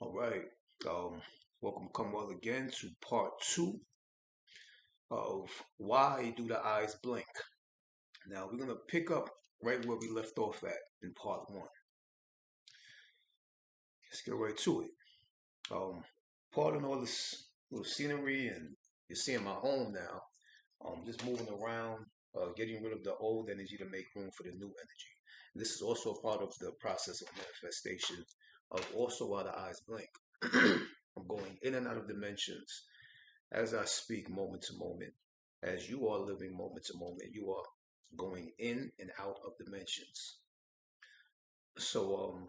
All right. Um, Welcome, come well again to part two of why do the eyes blink? Now we're gonna pick up right where we left off at in part one. Let's get right to it. Um, Pardon all this little scenery, and you're seeing my home now. Just moving around, getting rid of the old energy to make room for the new energy. And this is also a part of the process of manifestation of also why the eyes blink. I'm going in and out of dimensions as I speak moment to moment, as you are living moment to moment, you are going in and out of dimensions. So,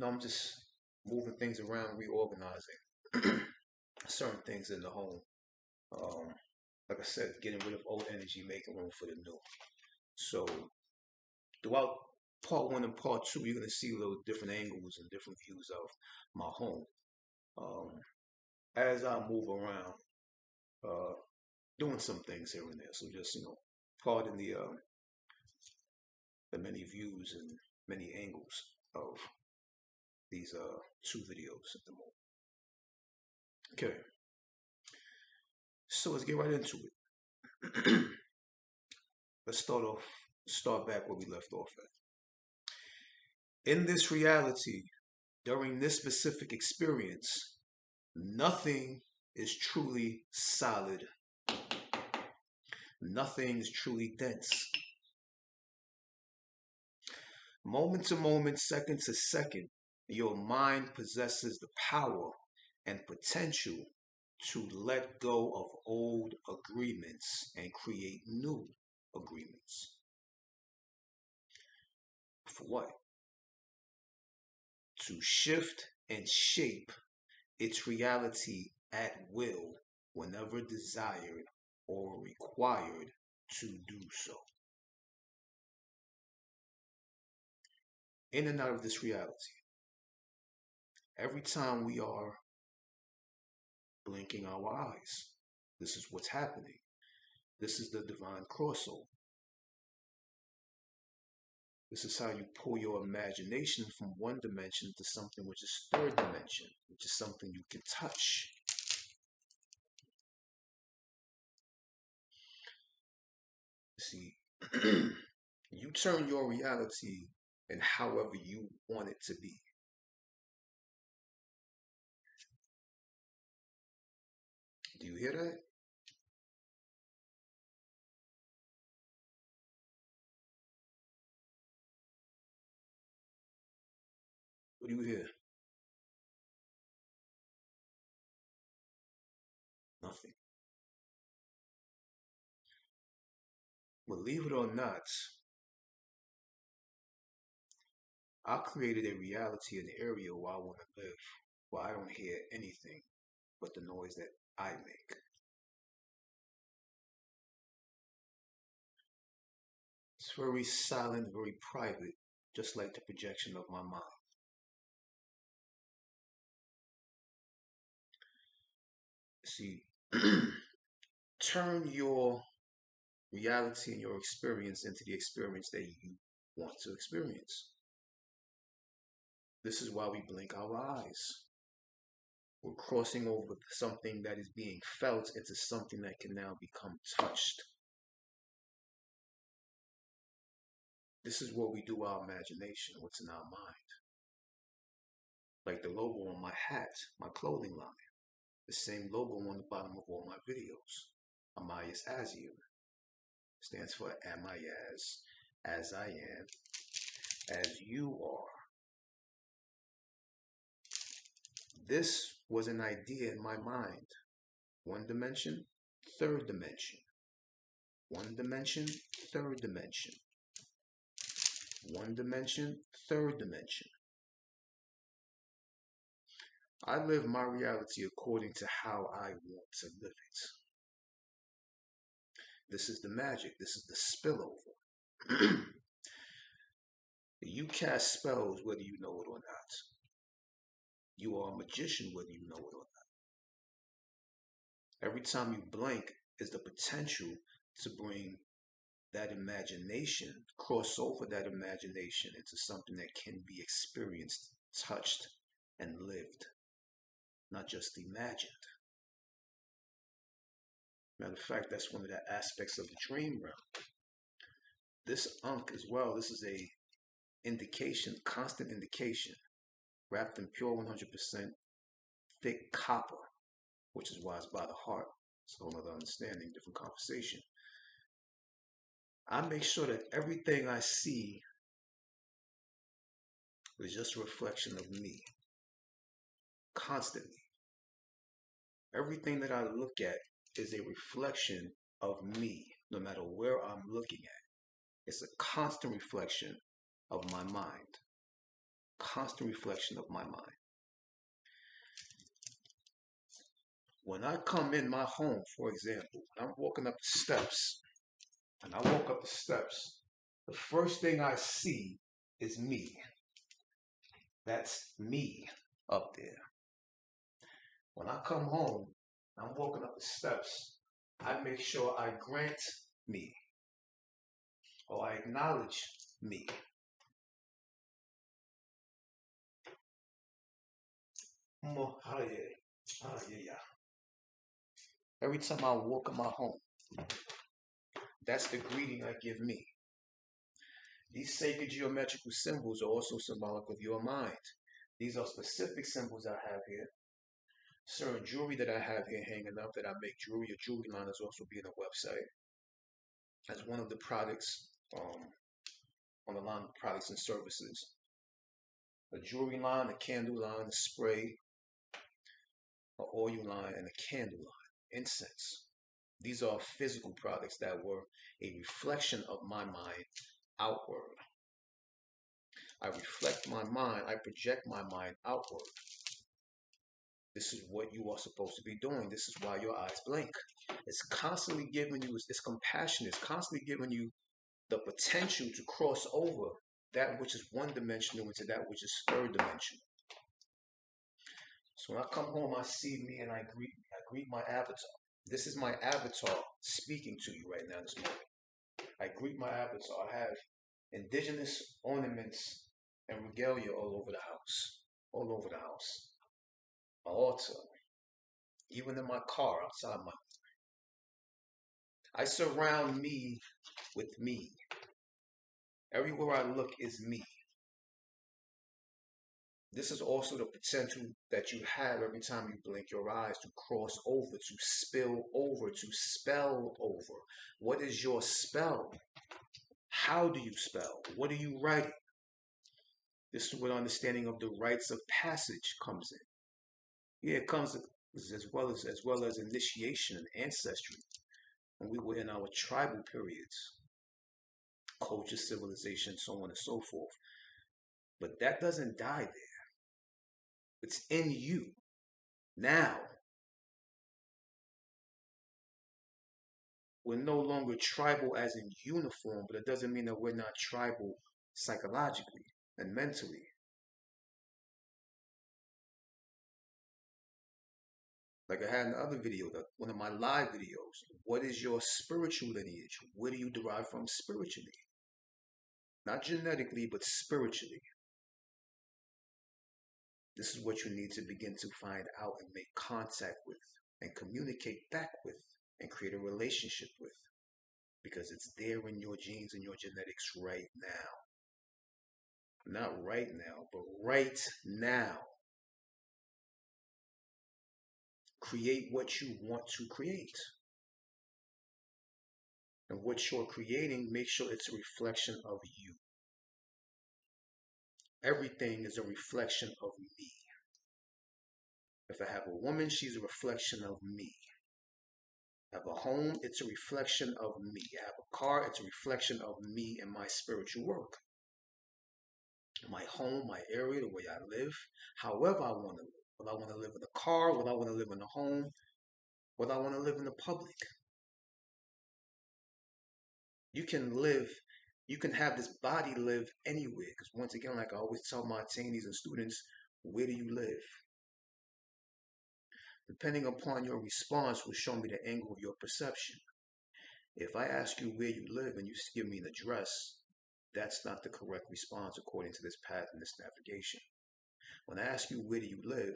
I'm just moving things around, reorganizing certain things in the home. Um, like I said, getting rid of old energy, making room for the new. So, throughout part one and part two, you're going to see little different angles and different views of my home. Um, as I move around, uh, doing some things here and there. So just pardon the many views and many angles of these two videos at the moment. Okay, so let's get right into it. Let's start back where we left off at. In this reality, during this specific experience, nothing is truly solid. Nothing is truly dense. Moment to moment, second to second, your mind possesses the power and potential to let go of old agreements and create new agreements. For what? To shift and shape its reality at will whenever desired or required to do so. In and out of this reality, every time we are blinking our eyes, this is what's happening. This is the divine crossover. This is how you pull your imagination from one dimension to something which is third dimension, which is something you can touch. See, you turn your reality in however you want it to be. Do you hear that? What do you hear? Nothing. Believe it or not, I created a reality in the area where I want to live, where I don't hear anything but the noise that I make. It's very silent, very private, just like the projection of my mind. See, turn your reality and your experience into the experience that you want to experience. This is why we blink our eyes. We're crossing over something that is being felt into something that can now become touched. This is what we do our imagination, what's in our mind. Like the logo on my hat, my clothing line, the same logo on the bottom of all my videos. Amias Asiam stands for Amias, as I am, as you are. This was an idea in my mind. One dimension, third dimension. One dimension, third dimension. One dimension, third dimension. I live my reality according to how I want to live it. This is the magic. This is the spillover. You cast spells whether you know it or not. You are a magician whether you know it or not. Every time you blink is the potential to bring that imagination, cross over that imagination into something that can be experienced, touched, and lived. not just imagined. Matter of fact, that's one of the aspects of the dream realm. This unk as well, this is a indication, constant indication, wrapped in pure 100% thick copper, which is why it's by the heart. It's a whole other understanding, different conversation. I make sure that everything I see is just a reflection of me, constantly. Everything that I look at is a reflection of me, no matter where I'm looking at. It's a constant reflection of my mind. Constant reflection of my mind. When I come in my home, for example, when I'm walking up the steps, and I walk up the steps, the first thing I see is me. That's me up there. When I come home, I'm walking up the steps, I make sure I grant me, or I acknowledge me. A.A.A.Y.A. Every time I walk in my home, that's the greeting I give me. These sacred geometrical symbols are also symbolic of your mind. These are specific symbols I have here. Certain jewelry that I have here hanging up that I make jewelry. A jewelry line is also being a website as one of the products on the line of products and services. A jewelry line, a candle line, a spray, an oil line, and a candle line, incense. These are physical products that were a reflection of my mind outward. I reflect my mind, I project my mind outward. This is what you are supposed to be doing. This is why your eyes blink. It's constantly giving you, it's compassion, it's constantly giving you the potential to cross over that which is one dimensional into that which is third dimensional. So when I come home, I see me and I greet my avatar. This is my avatar speaking to you right now this morning. I greet my avatar. I have indigenous ornaments and regalia all over the house. All over the house. My altar. Even in my car outside my. I surround me with me. Everywhere I look is me. This is also the potential that you have every time you blink your eyes to cross over, to spill over, to spell over. What is your spell? How do you spell? What are you writing? This is where understanding of the rites of passage comes in. Yeah, it comes as well as initiation and ancestry. When we were in our tribal periods, culture, civilization, so on and so forth. But that doesn't die there. It's in you now. We're no longer tribal as in uniform, but it doesn't mean that we're not tribal psychologically and mentally. Like I had in the other video, one of my live videos. What is your spiritual lineage? Where do you derive from spiritually? Not genetically, but spiritually. This is what you need to begin to find out and make contact with and communicate back with and create a relationship with, because it's there in your genes and your genetics right now. Not right now, but right now. Create what you want to create. And what you're creating, make sure it's a reflection of you. Everything is a reflection of me. If I have a woman, she's a reflection of me. I have a home, it's a reflection of me. I have a car, it's a reflection of me and my spiritual work. My home, my area, the way I live, however I want to live. Whether I want to live in a car, whether I want to live in a home, whether I want to live in the public. You can have this body live anywhere. Because once again, like I always tell my trainees and students, where do you live? Depending upon your response will show me the angle of your perception. If I ask you where you live and you give me an address, that's not the correct response according to this path and this navigation. When I ask you where do you live,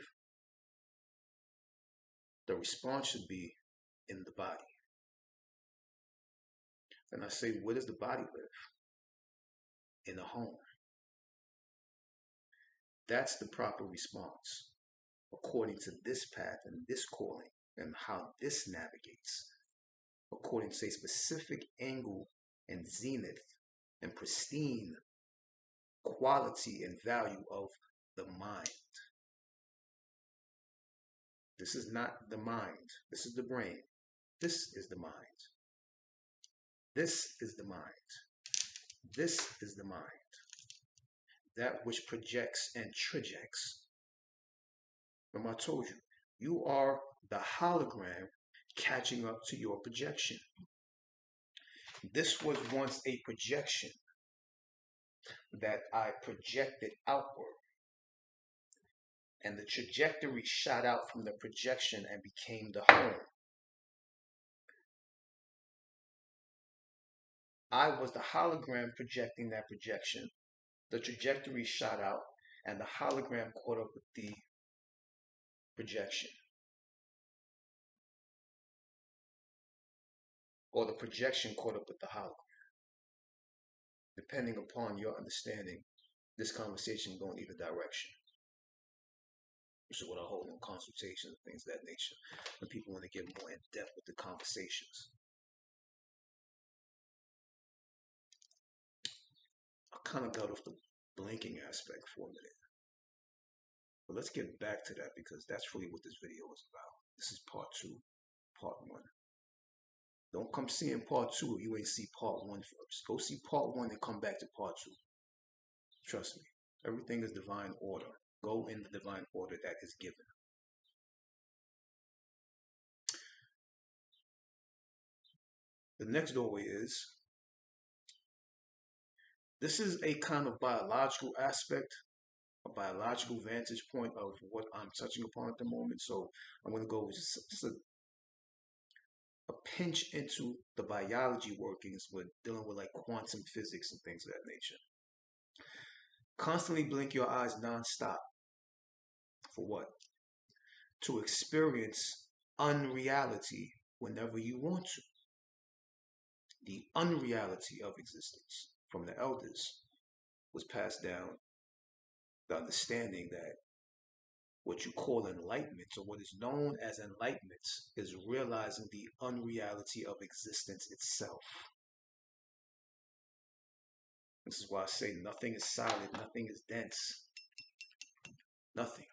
the response should be in the body. And I say, where does the body live? In a home. That's the proper response according to this path and this calling and how this navigates, according to a specific angle and zenith and pristine quality and value of the mind. This is not the mind. This is the brain. This is the mind. This is the mind. This is the mind. That which projects and trajects. Remember, I told you, you are the hologram catching up to your projection. This was once a projection that I projected outward. And the trajectory shot out from the projection and became the home. I was the hologram projecting that projection. The trajectory shot out, and the hologram caught up with the projection. Or the projection caught up with the hologram. Depending upon your understanding, this conversation going either direction. This is what I hold in consultations and things of that nature, when people want to get more in depth with the conversations. I kind of got off the blinking aspect for a minute. But let's get back to that, because that's really what this video is about. This is part 2, part 1. Don't come seeing part 2 if you ain't see part 1 first. Go see part 1 and come back to part 2. Trust me, everything is divine order. Go in the divine order that is given. The next doorway is, this is a kind of biological aspect, a biological vantage point of what I'm touching upon at the moment. So I'm going to go with just a pinch into the biology workings with dealing with like quantum physics and things of that nature. Constantly blink your eyes nonstop. For what? To experience unreality whenever you want to. The unreality of existence from the elders was passed down, the understanding that what you call enlightenment, or what is known as enlightenment, is realizing the unreality of existence itself. This is why I say nothing is solid, nothing is dense. Nothing.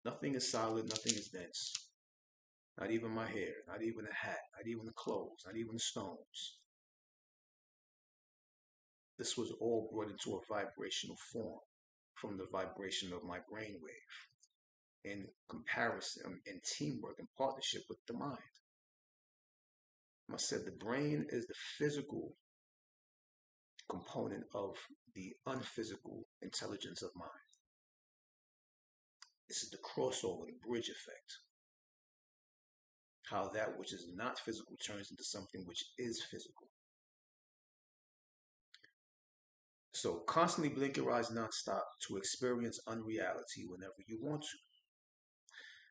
Nothing is solid, nothing is dense. Not even my hair, not even a hat, not even the clothes, not even the stones. This was all brought into a vibrational form from the vibration of my brainwave in comparison, in teamwork and partnership with the mind. I said the brain is the physical component of the unphysical intelligence of mind. This is the crossover, the bridge effect. How that which is not physical turns into something which is physical. So constantly blink your eyes nonstop to experience unreality whenever you want to.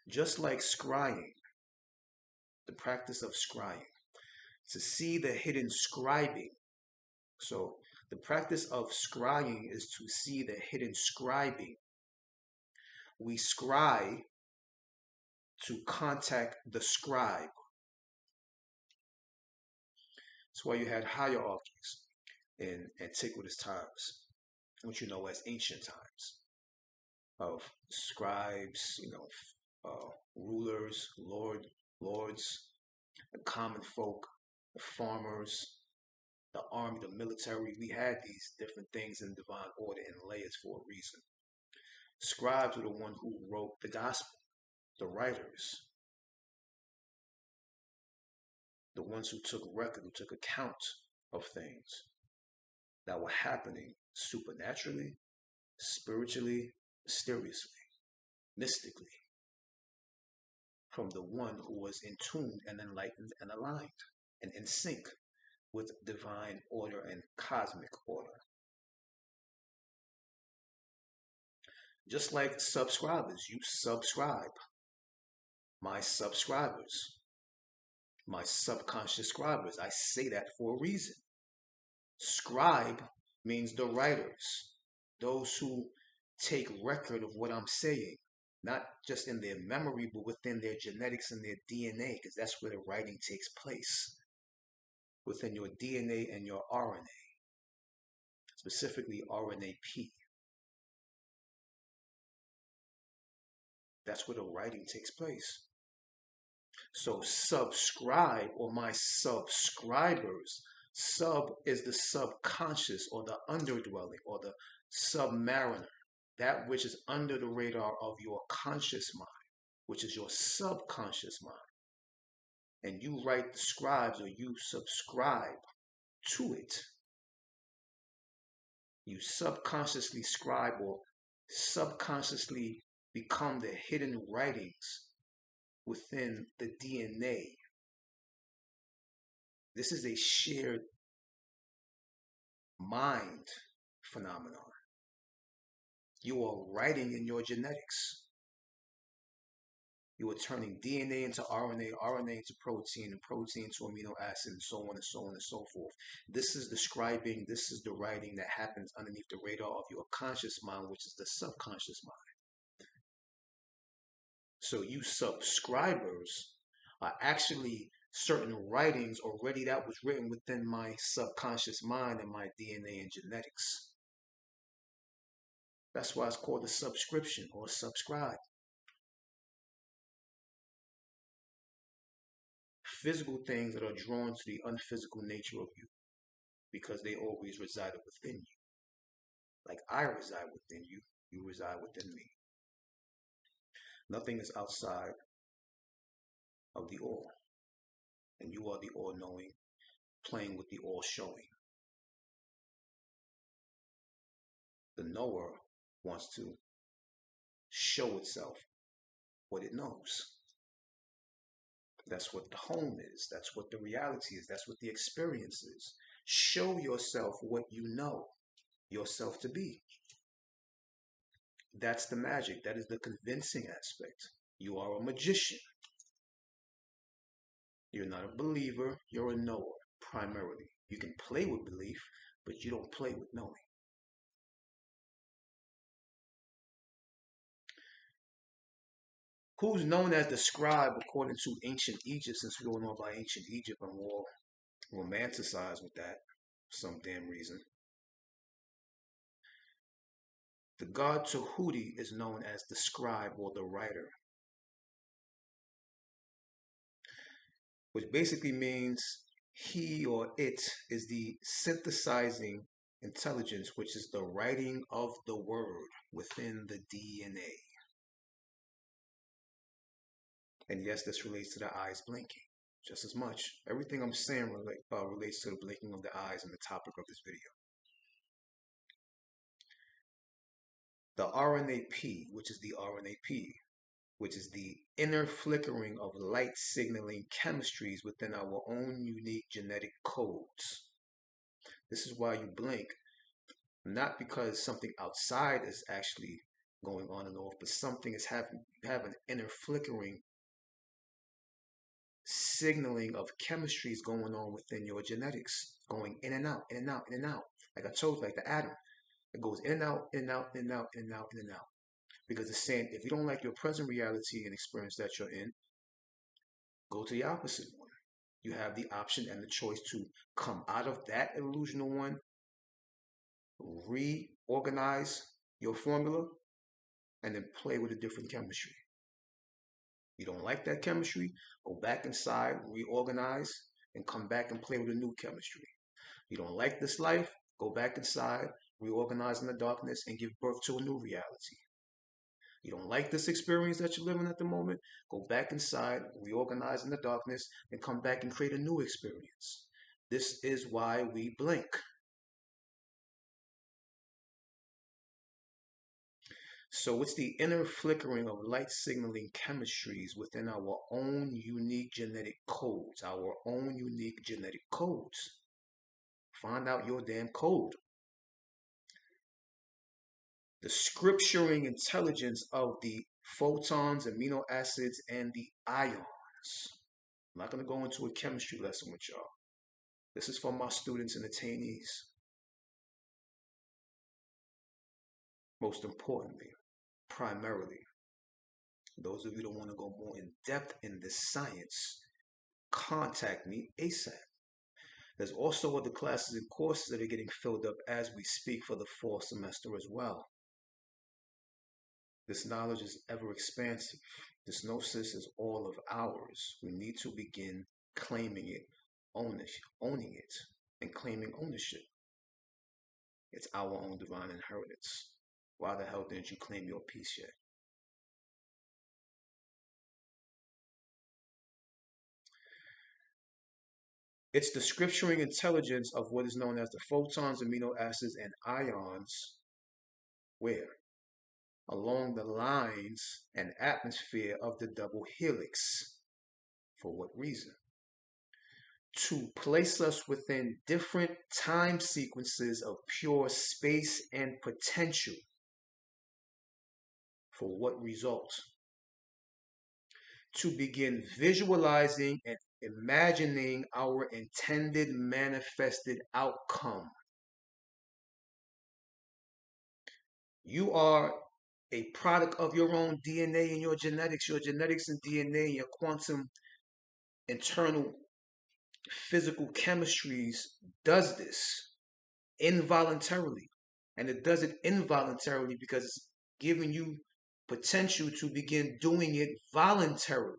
Just like scrying, the practice of scrying, to see the hidden scribing. So the practice of scrying is to see the hidden scribing. We scry to contact the scribe. That's why you had hierarchies in antiquitous times, which you know as ancient times, of scribes, rulers, lords, the common folk, the farmers, the army, the military. We had these different things in divine order and layers for a reason. Scribes were the one who wrote the gospel, the writers, the ones who took record, who took account of things that were happening supernaturally, spiritually, mysteriously, mystically, from the one who was in tune and enlightened and aligned and in sync with divine order and cosmic order. Just like subscribers, you subscribe. my subscribers, my subconscious scribers. I say that for a reason. Scribe means the writers, those who take record of what I'm saying, not just in their memory, but within their genetics and their DNA, because that's where the writing takes place, within your DNA and your RNA, specifically RNAP. That's where the writing takes place. So subscribe, or my subscribers, sub is the subconscious or the underdwelling or the submariner, that which is under the radar of your conscious mind, which is your subconscious mind. And you write the scribes, or you subscribe to it. You subconsciously scribe or subconsciously become the hidden writings within the DNA. This is a shared mind phenomenon. You are writing in your genetics. You are turning DNA into RNA, RNA into protein, and protein into amino acid, and so on and so on and so forth. This is the scribing, this is the writing that happens underneath the radar of your conscious mind, which is the subconscious mind. So you subscribers are actually certain writings already that was written within my subconscious mind and my DNA and genetics. That's why it's called a subscription or subscribe. Physical things that are drawn to the unphysical nature of you because they always resided within you. Like I reside within you, you reside within me. Nothing is outside of the all. And you are the all knowing, playing with the all showing. The knower wants to show itself what it knows. That's what the home is. That's what the reality is. That's what the experience is. Show yourself what you know yourself to be. That's the magic. That is the convincing aspect. You are a magician. You're not a believer. You're a knower, primarily. You can play with belief, but you don't play with knowing. Who's known as the scribe according to ancient Egypt, since we don't know about ancient Egypt and we'll romanticize with that for some damn reason. The god Tahuti is known as the scribe or the writer, which basically means he or it is the synthesizing intelligence, which is the writing of the word within the DNA. And yes, this relates to the eyes blinking just as much. Everything I'm saying relates to the blinking of the eyes and the topic of this video. The RNAP, which is the RNAP, which is the inner flickering of light signaling chemistries within our own unique genetic codes. This is why you blink, not because something outside is actually going on and off, but something is having an inner flickering signaling of chemistries going on within your genetics, going in and out, in and out, in and out. Like I told you, like the atom, it goes in and out, in and out, in and out, in and out, in and out. Because it's saying if you don't like your present reality and experience that you're in, go to the opposite one. You have the option and the choice to come out of that illusional one, reorganize your formula, and then play with a different chemistry. You don't like that chemistry, go back inside, reorganize, and come back and play with a new chemistry. You don't like this life, go back inside, reorganize in the darkness, and give birth to a new reality. You don't like this experience that you're living at the moment, go back inside, reorganize in the darkness, and come back and create a new experience. This is why we blink. So it's the inner flickering of light signaling chemistries within our own unique genetic codes, our own unique genetic codes. Find out your damn code. The scripturing intelligence of the photons, amino acids, and the ions. I'm not going to go into a chemistry lesson with y'all. This is for my students and attainees. Most importantly, primarily, those of you that want to go more in depth in this science, contact me ASAP. There's also other classes and courses that are getting filled up as we speak for the fall semester as well. This knowledge is ever expansive. This gnosis is all of ours. We need to begin claiming it, owning it, and claiming ownership. It's our own divine inheritance. Why the hell didn't you claim your piece yet? It's the scripturing intelligence of what is known as the photons, amino acids, and ions, where? Along the lines and atmosphere of the double helix. For what reason? To place us within different time sequences of pure space and potential. For what result? To begin visualizing and imagining our intended manifested outcome. You are a product of your own DNA and your genetics and DNA and your quantum internal physical chemistries does this involuntarily. And it does it involuntarily because it's giving you potential to begin doing it voluntarily.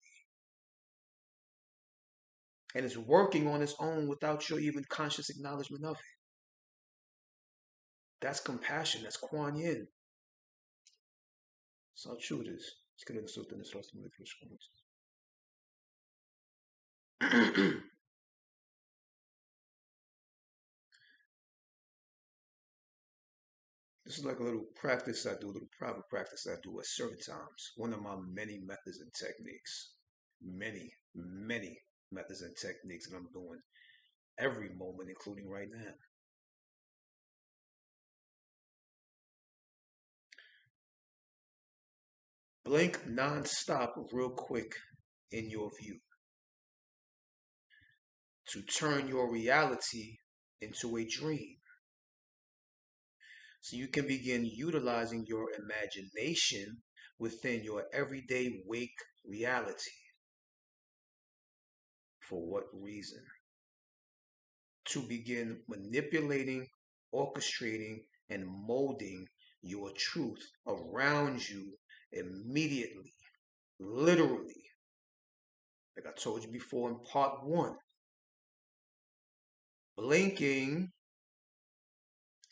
And it's working on its own without your even conscious acknowledgement of it. That's compassion. That's Kuan Yin. So true it is. Let's get into something that's lost in the This is like a little practice I do, a little private practice I do at certain times. One of my many methods and techniques. Many methods and techniques that I'm doing every moment, including right now. Blink non-stop real quick in your view to turn your reality into a dream. So you can begin utilizing your imagination within your everyday wake reality. For what reason? To begin manipulating, orchestrating, and molding your truth around you immediately, literally. Like I told you before in part 1, blinking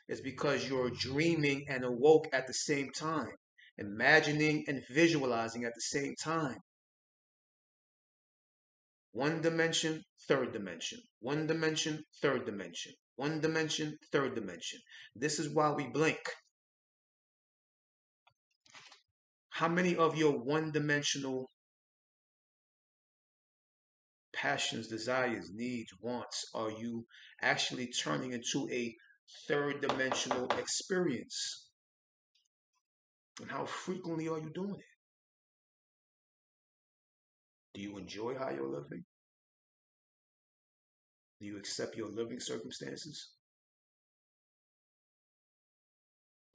is because you're dreaming and awoke at the same time, imagining and visualizing at the same time. One dimension, third dimension. One dimension, third dimension. One dimension, third dimension. This is why we blink. How many of your one-dimensional passions, desires, needs, wants are you actually turning into a third-dimensional experience? And how frequently are you doing it? Do you enjoy how you're living? Do you accept your living circumstances?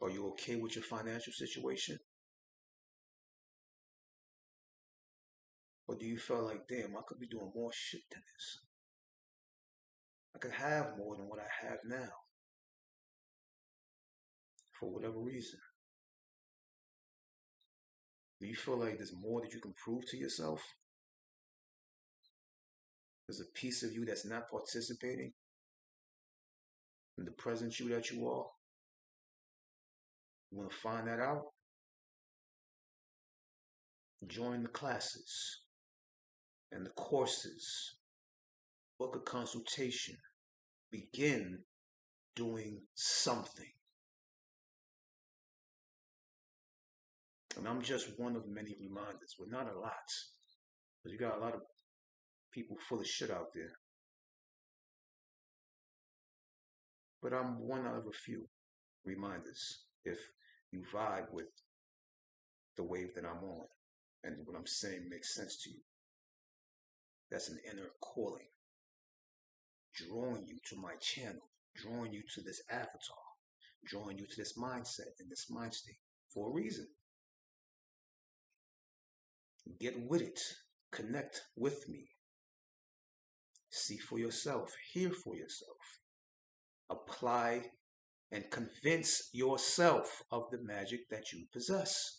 Are you okay with your financial situation? Or do you feel like, damn, I could be doing more shit than this? I could have more than what I have now for whatever reason. Do you feel like there's more that you can prove to yourself? There's a piece of you that's not participating in the present you that you are? You want to find that out? Join the classes and the courses. Book a consultation. Begin doing something. And I'm just one of many reminders, but not a lot. Because you got a lot of people full of shit out there. But I'm one out of a few reminders if you vibe with the wave that I'm on and what I'm saying makes sense to you. That's an inner calling, drawing you to my channel, drawing you to this avatar, drawing you to this mindset and this mind state for a reason. Get with it. Connect with me. See for yourself. Hear for yourself. Apply and convince yourself of the magic that you possess.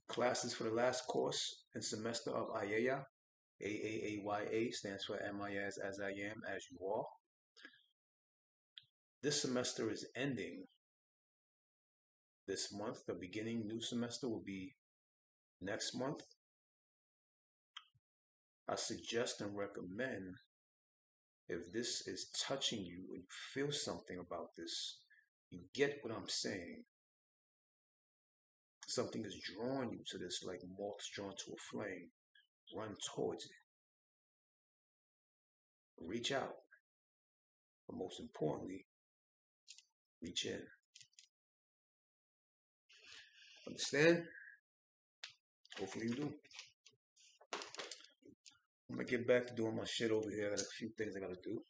Classes for the last course and semester of A.A.A.Y.A. A.A.A.Y.A stands for Amias as I am, as you are. This semester is ending this month. The beginning new semester will be next month. I suggest and recommend, if this is touching you and you feel something about this, you get what I'm saying. Something is drawing you to this like moths drawn to a flame. Run towards it. Reach out. But most importantly, reach in. Understand? Hopefully you do. I'm gonna get back to doing my shit over here. I got a few things I gotta do.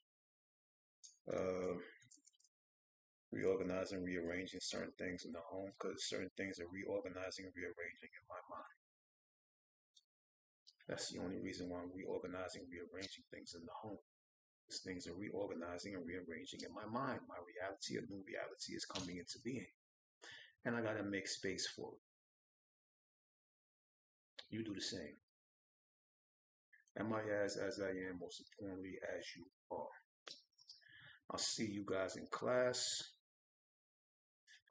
Reorganizing, rearranging certain things in the home because certain things are reorganizing and rearranging in my mind. That's the only reason why I'm reorganizing, rearranging things in the home. These things are reorganizing and rearranging in my mind. My reality, a new reality is coming into being. And I gotta make space for it. You do the same. Am I as I am, most importantly, as you are. I'll see you guys in class.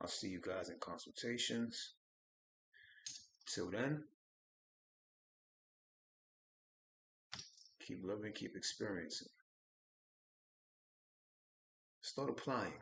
I'll see you guys in consultations. Till then, keep living, keep experiencing. Start applying.